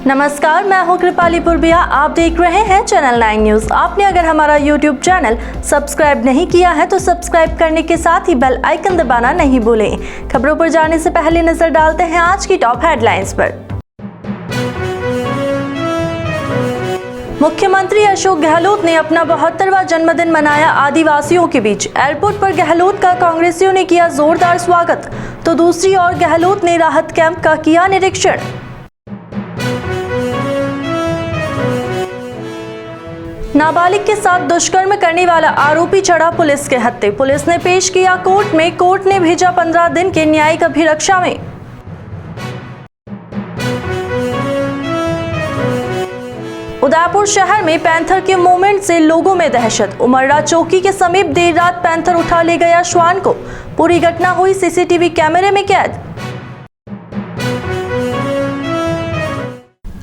नमस्कार, मैं हूं कृपाली पुरबिया। आप देख रहे हैं चैनल 9 न्यूज। आपने अगर हमारा यूट्यूब चैनल सब्सक्राइब नहीं किया है तो सब्सक्राइब करने के साथ ही बेल आइकन दबाना नहीं भूलें। खबरों पर जाने से पहले नजर डालते हैं आज की टॉप हेडलाइंस पर। मुख्यमंत्री अशोक गहलोत ने अपना 72वां जन्मदिन मनाया आदिवासियों के बीच। एयरपोर्ट पर गहलोत का कांग्रेसियों ने किया जोरदार स्वागत, तो दूसरी ओर गहलोत ने राहत कैंप का किया निरीक्षण। नाबालिग के साथ दुष्कर्म करने वाला आरोपी चढ़ा पुलिस के हत्थे। पुलिस ने पेश किया कोर्ट में। कोर्ट ने भेजा 15 दिन के न्यायिक अभिरक्षा में। उदयपुर शहर में पैंथर के मूवमेंट से लोगों में दहशत। उमरड़ा चौकी के समीप देर रात पैंथर उठा ले गया श्वान को। पूरी घटना हुई सीसीटीवी कैमरे में कैद।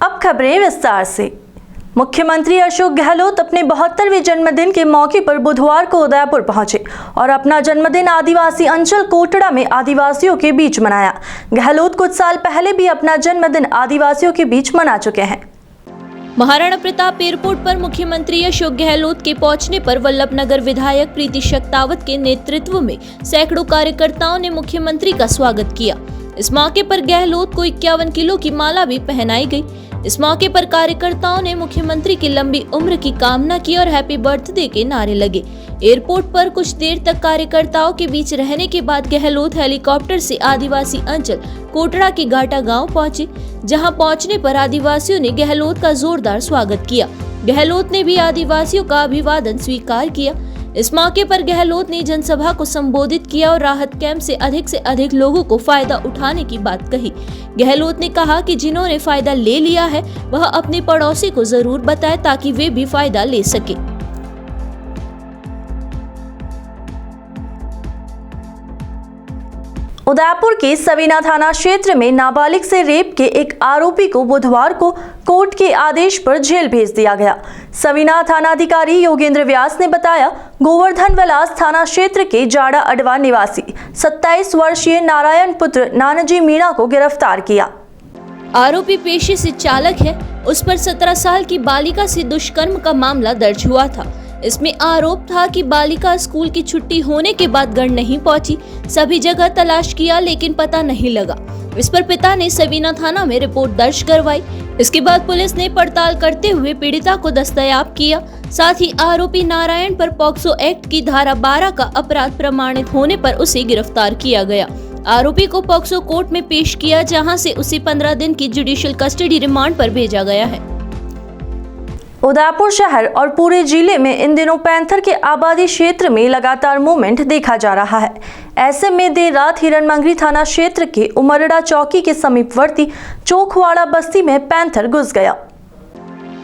अब खबरें विस्तार से। मुख्यमंत्री अशोक गहलोत अपने 72वें जन्मदिन के मौके पर बुधवार को उदयपुर पहुंचे और अपना जन्मदिन आदिवासी अंचल कोटड़ा में आदिवासियों के बीच मनाया। गहलोत कुछ साल पहले भी अपना जन्मदिन आदिवासियों के बीच मना चुके हैं। महाराणा प्रताप एयरपोर्ट पर मुख्यमंत्री अशोक गहलोत के पहुंचने पर वल्लभनगर विधायक प्रीति शक्तावत के नेतृत्व में सैकड़ों कार्यकर्ताओं ने मुख्यमंत्री का स्वागत किया। इस मौके पर गहलोत को 51 किलो की माला भी पहनाई गई। इस मौके पर कार्यकर्ताओं ने मुख्यमंत्री की लंबी उम्र की कामना की और हैप्पी बर्थडे के नारे लगे। एयरपोर्ट पर कुछ देर तक कार्यकर्ताओं के बीच रहने के बाद गहलोत हेलीकॉप्टर से आदिवासी अंचल कोटड़ा की घाटा गांव पहुंचे, जहां पहुंचने पर आदिवासियों ने गहलोत का जोरदार स्वागत किया। गहलोत ने भी आदिवासियों का अभिवादन स्वीकार किया। इस मौके पर गहलोत ने जनसभा को संबोधित किया और राहत कैंप से अधिक लोगों को फायदा उठाने की बात कही। गहलोत ने कहा कि जिन्होंने फायदा ले लिया है वह अपने पड़ोसी को जरूर बताए ताकि वे भी फायदा ले सके। उदयपुर के सवीना थाना क्षेत्र में नाबालिग से रेप के एक आरोपी को बुधवार को कोर्ट के आदेश पर जेल भेज दिया गया। सवीना थानाधिकारी योगेंद्र व्यास ने बताया, गोवर्धन विलास थाना क्षेत्र के जाड़ा अडवा निवासी 27 वर्षीय नारायण पुत्र नानाजी मीणा को गिरफ्तार किया। आरोपी पेशे से चालक है। उस पर 17 साल की बालिका से दुष्कर्म का मामला दर्ज हुआ था। इसमें आरोप था कि बालिका स्कूल की छुट्टी होने के बाद घर नहीं पहुंची। सभी जगह तलाश किया लेकिन पता नहीं लगा। इस पर पिता ने सवीना थाना में रिपोर्ट दर्ज करवाई। इसके बाद पुलिस ने पड़ताल करते हुए पीड़िता को दस्तयाब किया। साथ ही आरोपी नारायण पर पॉक्सो एक्ट की धारा 12 का अपराध प्रमाणित होने पर उसे गिरफ्तार किया गया। आरोपी को पॉक्सो कोर्ट में पेश किया, जहां से उसे 15 दिन की जुडिशियल कस्टडी रिमांड पर भेजा गया है। उदयपुर शहर और पूरे जिले में इन दिनों पैंथर के आबादी क्षेत्र में लगातार मूवमेंट देखा जा रहा है। ऐसे में देर रात हिरणमंगरी थाना क्षेत्र के उमरड़ा चौकी के समीपवर्ती चोखवाड़ा बस्ती में पैंथर घुस गया।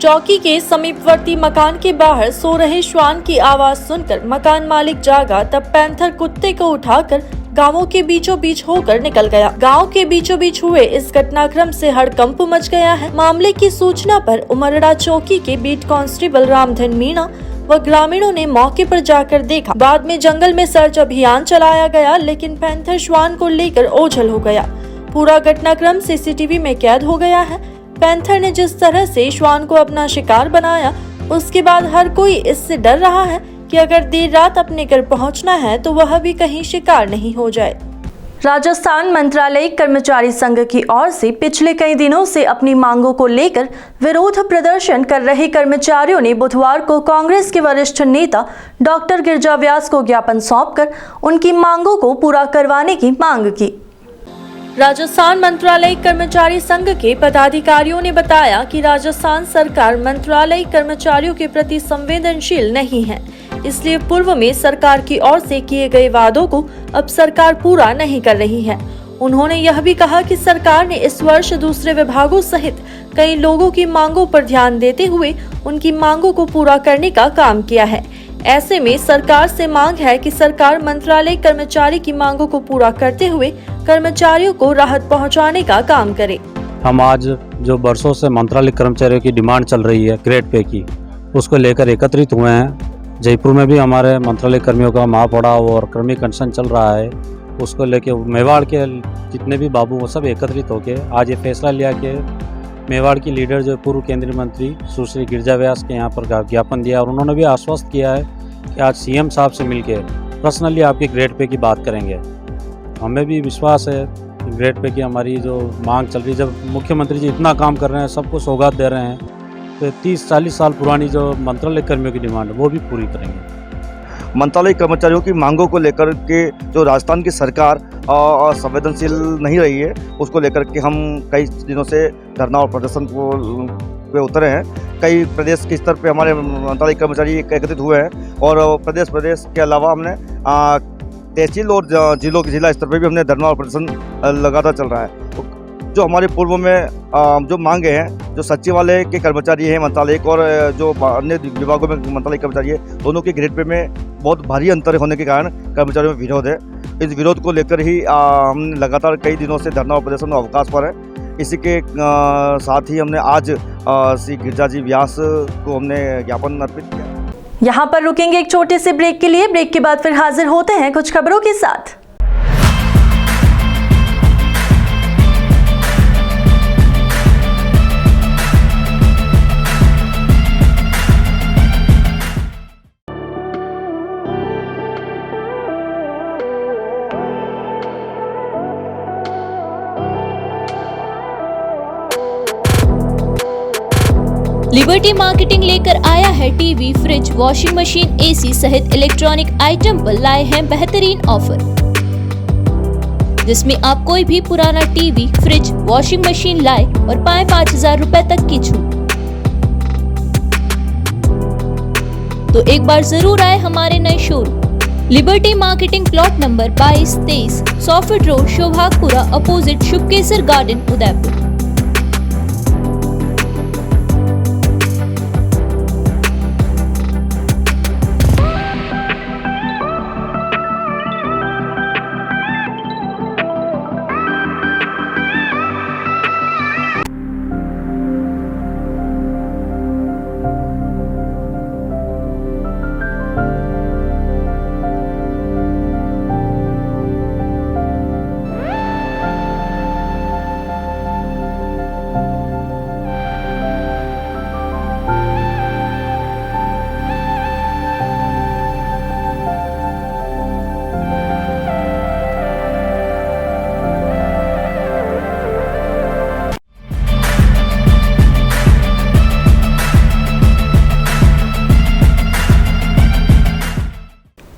चौकी के समीपवर्ती मकान के बाहर सो रहे श्वान की आवाज सुनकर मकान मालिक जागा, तब पैंथर कुत्ते को उठाकर गांवों के बीचों बीच होकर निकल गया। गांव के बीचों बीच हुए इस घटनाक्रम से हड़कंप मच गया है। मामले की सूचना पर उमरड़ा चौकी के बीट कांस्टेबल रामधन मीणा व ग्रामीणों ने मौके पर जाकर देखा। बाद में जंगल में सर्च अभियान चलाया गया, लेकिन पैंथर श्वान को लेकर ओझल हो गया। पूरा घटनाक्रम सीसीटीवी में कैद हो गया है। पैंथर ने जिस तरह से श्वान को अपना शिकार बनाया, उसके बाद हर कोई इससे डर रहा है कि अगर देर रात अपने घर पहुंचना है तो वह भी कहीं शिकार नहीं हो जाए। राजस्थान मंत्रालय कर्मचारी संघ की ओर से पिछले कई दिनों से अपनी मांगों को लेकर विरोध प्रदर्शन कर रहे कर्मचारियों ने बुधवार को कांग्रेस के वरिष्ठ नेता डॉक्टर गिरिजा व्यास को ज्ञापन सौंपकर उनकी मांगों को पूरा करवाने की मांग की। राजस्थान मंत्रालय कर्मचारी संघ के पदाधिकारियों ने बताया कि राजस्थान सरकार मंत्रालय कर्मचारियों के प्रति संवेदनशील नहीं है, इसलिए पूर्व में सरकार की ओर से किए गए वादों को अब सरकार पूरा नहीं कर रही है। उन्होंने यह भी कहा कि सरकार ने इस वर्ष दूसरे विभागों सहित कई लोगों की मांगों पर ध्यान देते हुए उनकी मांगों को पूरा करने का काम किया है। ऐसे में सरकार से मांग है कि सरकार मंत्रालय कर्मचारी की मांगों को पूरा करते हुए कर्मचारियों को राहत पहुंचाने का काम करे। हम आज जो बरसों से मंत्रालय कर्मचारियों की डिमांड चल रही है ग्रेड पे की, उसको लेकर एकत्रित हुए हैं। जयपुर में भी हमारे मंत्रालय कर्मियों का महापड़ाव और कर्मी कन्वेंशन चल रहा है। उसको लेके मेवाड़ के जितने भी बाबू वो सब एकत्रित होके आज ये फैसला लिया कि मेवाड़ की लीडर जो पूर्व केंद्रीय मंत्री सुश्री गिरिजा व्यास के यहाँ पर ज्ञापन दिया और उन्होंने भी आश्वस्त किया है कि आज सीएम साहब से मिलकर पर्सनली आपके ग्रेड पे की बात करेंगे। हमें भी विश्वास है कि ग्रेड पे की हमारी जो मांग चल रही है, जब मुख्यमंत्री जी इतना काम कर रहे हैं, सबको सौगात दे रहे हैं, तो 30-40 साल पुरानी जो मंत्रालय कर्मियों की डिमांड है वो भी पूरी करेंगे। मंत्रालय कर्मचारियों की मांगों को लेकर के जो राजस्थान की सरकार संवेदनशील नहीं रही है, उसको लेकर के हम कई दिनों से धरना और प्रदर्शन पे उतरे हैं। कई प्रदेश के स्तर पे हमारे मंत्रालय कर्मचारी एकत्रित हुए हैं और प्रदेश के अलावा हमने तहसील और जिला स्तर पे भी हमने धरना और प्रदर्शन लगातार चल रहा है। जो हमारे पूर्व में जो मांगे हैं, जो सचिवालय के कर्मचारी हैं मंत्रालय और जो अन्य विभागों में मंत्रालय कर्मचारी है, दोनों के ग्रेड पे में बहुत भारी अंतर होने के कारण कर्मचारियों में विरोध है। इस विरोध को लेकर ही हम लगातार कई दिनों से धरना और प्रदर्शन में अवकाश पर है। इसी के साथ ही हमने आज श्री गिरिजा जी व्यास को हमने ज्ञापन अर्पित किया। यहाँ पर रुकेंगे एक छोटे से ब्रेक के लिए। ब्रेक के बाद फिर हाजिर होते हैं कुछ खबरों के साथ। लिबर्टी मार्केटिंग लेकर आया है TV, fridge, washing machine, AC सहित इलेक्ट्रॉनिक आइटम पर लाए हैं बेहतरीन ऑफर, जिसमें आप कोई भी पुराना टीवी, फ्रिज, वॉशिंग मशीन लाए और पाएं 5000 रुपए तक की छूट। तो एक बार जरूर आए हमारे नए showroom Liberty marketing, plot number 22-23, 100 feet road, Shobhagpura, opposite Shubhkesar garden, Udaipur.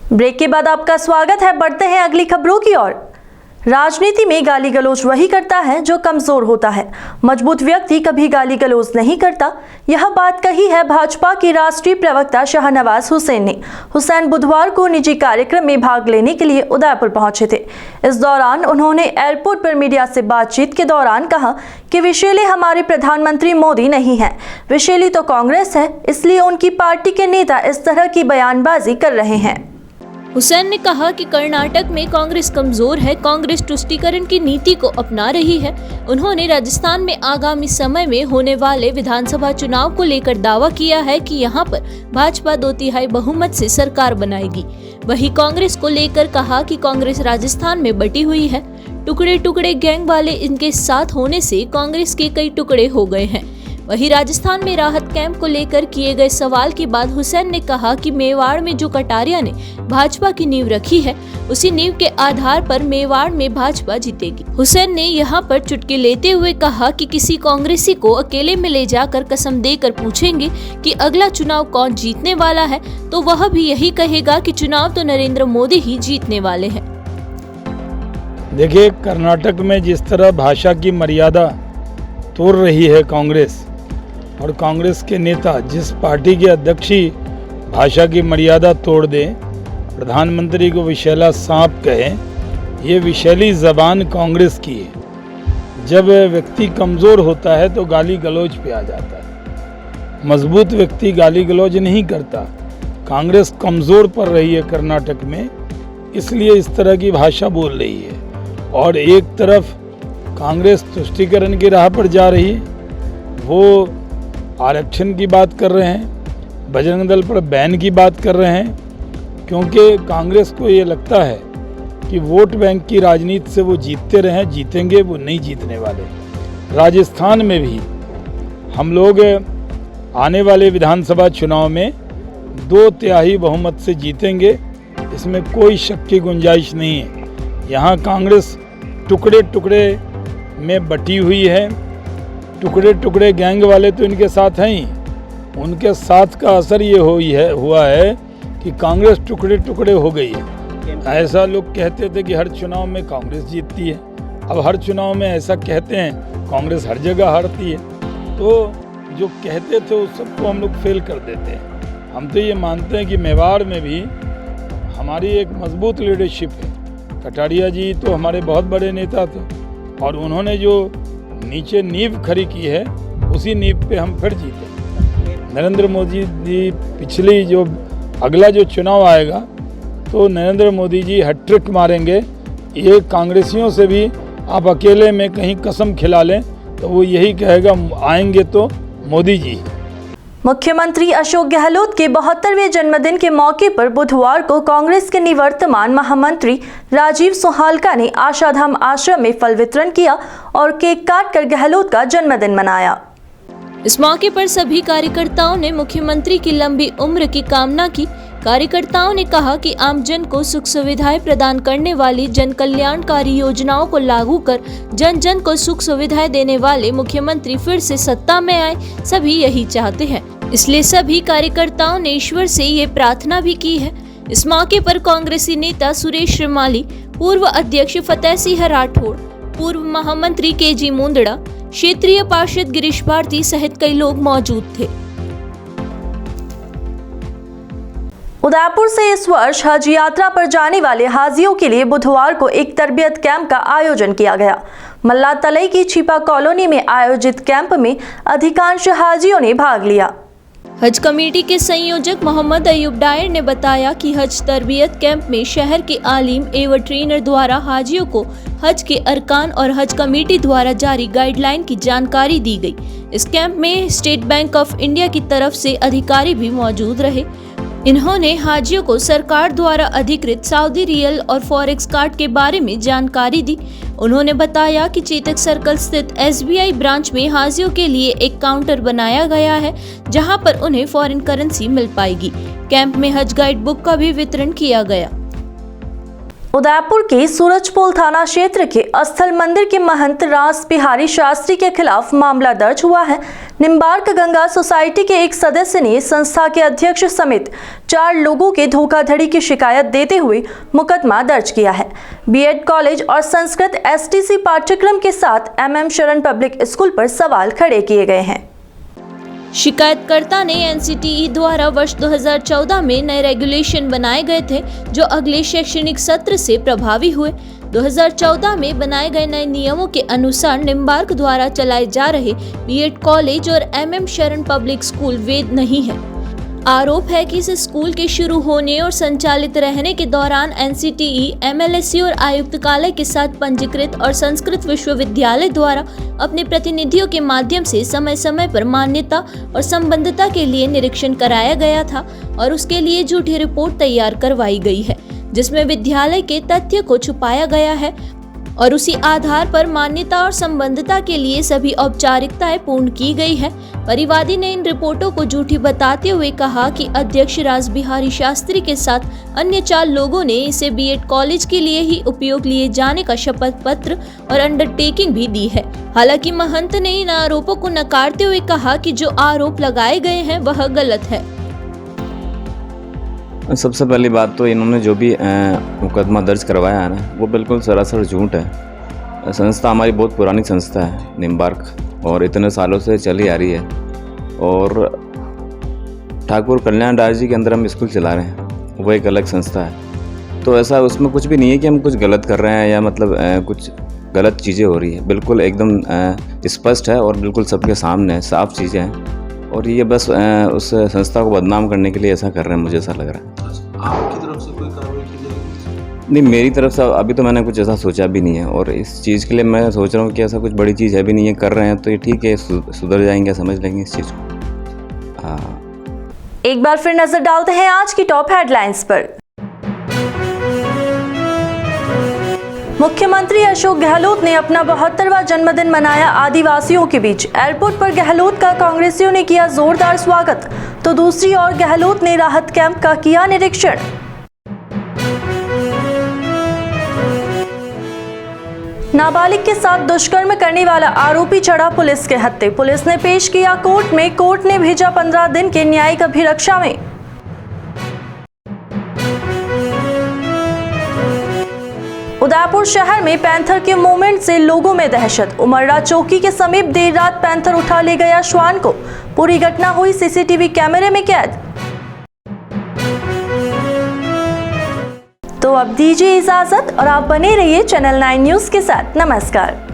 Break के बाद आपका स्वागत है। बढ़ते हैं अगली खबरों की ओर। राजनीति में गाली गलौज वही करता है जो कमजोर होता है, मजबूत व्यक्ति कभी गाली गलौज नहीं करता। यह बात कही है भाजपा की राष्ट्रीय प्रवक्ता शाहनवाज हुसैन ने। हुसैन बुधवार को निजी कार्यक्रम में भाग लेने के लिए उदयपुर पहुंचे थे। इस दौरान उन्होंने एयरपोर्ट पर मीडिया से बातचीत के दौरान कहा कि विशेले हमारे प्रधानमंत्री मोदी नहीं है, विशेली तो कांग्रेस है, इसलिए उनकी पार्टी के नेता इस तरह की बयानबाजी कर रहे हैं। हुसैन ने कहा कि कर्नाटक में कांग्रेस कमजोर है, कांग्रेस तुष्टीकरण की नीति को अपना रही है। उन्होंने राजस्थान में आगामी समय में होने वाले विधानसभा चुनाव को लेकर दावा किया है कि यहां पर भाजपा 2/3 बहुमत से सरकार बनाएगी। वहीं कांग्रेस को लेकर कहा कि कांग्रेस राजस्थान में बटी हुई है, टुकड़े टुकड़े गैंग वाले इनके साथ होने से कांग्रेस के कई टुकड़े हो गए हैं। वहीं राजस्थान में राहत कैंप को लेकर किए गए सवाल के बाद हुसैन ने कहा कि मेवाड़ में जो कटारिया ने भाजपा की नींव रखी है, उसी नींव के आधार पर मेवाड़ में भाजपा जीतेगी। हुसैन ने यहां पर चुटकी लेते हुए कहा कि किसी कांग्रेसी को अकेले में ले जाकर कसम देकर पूछेंगे कि अगला चुनाव कौन जीतने वाला है, तो वह भी यही कहेगा कि चुनाव तो नरेंद्र मोदी ही जीतने वाले हैं। देखिए, कर्नाटक में जिस तरह भाषा की मर्यादा तोड़ रही है कांग्रेस, और कांग्रेस के नेता जिस पार्टी के अध्यक्ष ही भाषा की मर्यादा तोड़ दें, प्रधानमंत्री को विशैला सांप कहें, ये विशैली जबान कांग्रेस की है। जब व्यक्ति कमज़ोर होता है तो गाली गलौज पे आ जाता है, मजबूत व्यक्ति गाली गलौज नहीं करता। कांग्रेस कमज़ोर पड़ रही है कर्नाटक में, इसलिए इस तरह की भाषा बोल रही है। और एक तरफ कांग्रेस तुष्टीकरण की राह पर जा रही है, वो आरक्षण की बात कर रहे हैं, बजरंग दल पर बैन की बात कर रहे हैं, क्योंकि कांग्रेस को ये लगता है कि वोट बैंक की राजनीति से वो जीतते रहें, जीतेंगे, वो नहीं जीतने वाले। राजस्थान में भी हम लोग आने वाले विधानसभा चुनाव में 2/3 बहुमत से जीतेंगे, इसमें कोई शक की गुंजाइश नहीं है। यहाँ कांग्रेस टुकड़े टुकड़े में बटी हुई है, टुकड़े टुकड़े गैंग वाले तो इनके साथ हैं ही, उनके साथ का असर ये हुआ है कि कांग्रेस टुकड़े टुकड़े हो गई है। ऐसा लोग कहते थे कि हर चुनाव में कांग्रेस जीतती है, अब हर चुनाव में ऐसा कहते हैं कांग्रेस हर जगह हारती है। तो जो कहते थे उस सबको हम लोग फेल कर देते हैं। हम तो ये मानते हैं कि मेवाड़ में भी हमारी एक मजबूत लीडरशिप है। कटारिया जी तो हमारे बहुत बड़े नेता थे और उन्होंने जो नीचे नींव खड़ी की है उसी नींव पे हम फिर जीते। नरेंद्र मोदी जी पिछली जो अगला जो चुनाव आएगा तो नरेंद्र मोदी जी हैट्रिक मारेंगे। ये कांग्रेसियों से भी आप अकेले में कहीं कसम खिला लें तो वो यही कहेगा आएंगे तो मोदी जी। मुख्यमंत्री अशोक गहलोत के 72वें जन्मदिन के मौके पर बुधवार को कांग्रेस के निवर्तमान महामंत्री राजीव सोहालका ने आशाधाम आश्रम में फल वितरण किया और केक काटकर गहलोत का जन्मदिन मनाया। इस मौके पर सभी कार्यकर्ताओं ने मुख्यमंत्री की लंबी उम्र की कामना की। कार्यकर्ताओं ने कहा कि आमजन को सुख सुविधाएं प्रदान करने वाली जन कल्याणकारी योजनाओं को लागू कर जन जन को सुख सुविधाएं देने वाले मुख्यमंत्री फिर से सत्ता में आए। सभी यही चाहते हैं, इसलिए सभी कार्यकर्ताओं ने ईश्वर से ये प्रार्थना भी की है। इस मौके पर कांग्रेसी नेता सुरेश श्रीमाली, पूर्व अध्यक्ष फतेह सिंह राठौड़, पूर्व महामंत्री केजी मुंदड़ा, क्षेत्रीय पार्षद गिरीश भारती सहित कई लोग मौजूद थे। उदयपुर से इस वर्ष हज यात्रा पर जाने वाले हाजियों के लिए बुधवार को एक तरबियत कैंप का आयोजन किया गया। मल्ला तलई की छिपा कॉलोनी में आयोजित कैंप में अधिकांश हाजियों ने भाग लिया। हज कमेटी के संयोजक मोहम्मद अयूब डायर ने बताया कि हज तरबियत कैंप में शहर के आलिम एवं ट्रेनर द्वारा हाजियों को हज के अरकान और हज कमेटी द्वारा जारी गाइडलाइन की जानकारी दी गई। इस कैंप में स्टेट बैंक ऑफ इंडिया की तरफ से अधिकारी भी मौजूद रहे। इन्होंने हाजियों को सरकार द्वारा अधिकृत सऊदी रियल और फॉरेक्स कार्ड के बारे में जानकारी दी। उन्होंने बताया कि चेतक सर्कल स्थित SBI ब्रांच में हाजियों के लिए एक काउंटर बनाया गया है, जहां पर उन्हें फॉरेन करेंसी मिल पाएगी। कैंप में हज गाइड बुक का भी वितरण किया गया। उदयपुर के सूरजपोल थाना क्षेत्र के अस्थल मंदिर के महंत रास बिहारी शास्त्री के खिलाफ मामला दर्ज हुआ है। निम्बार्क गंगा सोसाइटी के एक सदस्य ने संस्था के अध्यक्ष समेत 4 लोगों के धोखाधड़ी की शिकायत देते हुए मुकदमा दर्ज किया है। बीएड कॉलेज और संस्कृत STC पाठ्यक्रम के साथ MM शरण पब्लिक स्कूल पर सवाल खड़े किए गए हैं। शिकायतकर्ता ने NCTE द्वारा वर्ष 2014 में नए रेगुलेशन बनाए गए थे, जो अगले शैक्षणिक सत्र से प्रभावी हुए। 2014 में बनाए गए नए नियमों के अनुसार निम्बार्क द्वारा चलाए जा रहे बीएड कॉलेज और MM शरण पब्लिक स्कूल वैध नहीं है। आरोप है कि इस स्कूल के शुरू होने और संचालित रहने के दौरान NCTE, MLSE और आयुक्तालय के साथ पंजीकृत और संस्कृत विश्वविद्यालय द्वारा अपने प्रतिनिधियों के माध्यम से समय समय पर मान्यता और संबद्धता के लिए निरीक्षण कराया गया था और उसके लिए झूठी रिपोर्ट तैयार करवाई गई है, जिसमें विद्यालय के तथ्य को छुपाया गया है और उसी आधार पर मान्यता और संबद्धता के लिए सभी औपचारिकताएं पूर्ण की गई है। परिवादी ने इन रिपोर्टों को झूठी बताते हुए कहा कि अध्यक्ष रास बिहारी शास्त्री के साथ अन्य 4 लोगों ने इसे बीएड कॉलेज के लिए ही उपयोग लिए जाने का शपथ पत्र और अंडरटेकिंग भी दी है। हालांकि महंत ने इन आरोपों को नकारते हुए कहा कि जो आरोप लगाए गए हैं वह गलत है। सबसे पहली बात तो इन्होंने जो भी मुकदमा दर्ज करवाया है ना, वो बिल्कुल सरासर झूठ है। संस्था हमारी बहुत पुरानी संस्था है निम्बार्क, और इतने सालों से चली आ रही है और ठाकुर कल्याण राज जी के अंदर हम स्कूल चला रहे हैं, वो एक अलग संस्था है। तो ऐसा उसमें कुछ भी नहीं है कि हम कुछ गलत कर रहे हैं या मतलब कुछ गलत चीज़ें हो रही है। बिल्कुल एकदम स्पष्ट है और बिल्कुल सबके सामने है, साफ चीज़ें हैं। और ये बस उस संस्था को बदनाम करने के लिए ऐसा कर रहे हैं, मुझे ऐसा लग रहा है। आपकी तरफ से कोई कार्रवाई की जाएगी? नहीं, मेरी तरफ से अभी तो मैंने कुछ ऐसा सोचा भी नहीं है, और इस चीज़ के लिए मैं सोच रहा हूँ कि ऐसा कुछ बड़ी चीज़ है भी नहीं है, कर रहे हैं तो ये ठीक है, सुधर जाएंगे, समझ लेंगे इस चीज़ को। हाँ, एक बार फिर नजर डालते हैं आज की टॉप हेडलाइंस पर। मुख्यमंत्री अशोक गहलोत ने अपना 72वां जन्मदिन मनाया आदिवासियों के बीच। एयरपोर्ट पर गहलोत का कांग्रेसियों ने किया जोरदार स्वागत, तो दूसरी ओर गहलोत ने राहत कैंप का किया निरीक्षण। नाबालिग के साथ दुष्कर्म करने वाला आरोपी चढ़ा पुलिस के हत्थे। पुलिस ने पेश किया कोर्ट में, कोर्ट ने भेजा 15 दिन के न्यायिक अभिरक्षा में। उदयपुर शहर में पैंथर के मूवमेंट से लोगों में दहशत। उमरड़ा चौकी के समीप देर रात पैंथर उठा ले गया श्वान को। पूरी घटना हुई सीसीटीवी कैमरे में कैद। तो अब दीजिए इजाजत और आप बने रहिए चैनल 9 न्यूज़ के साथ। नमस्कार।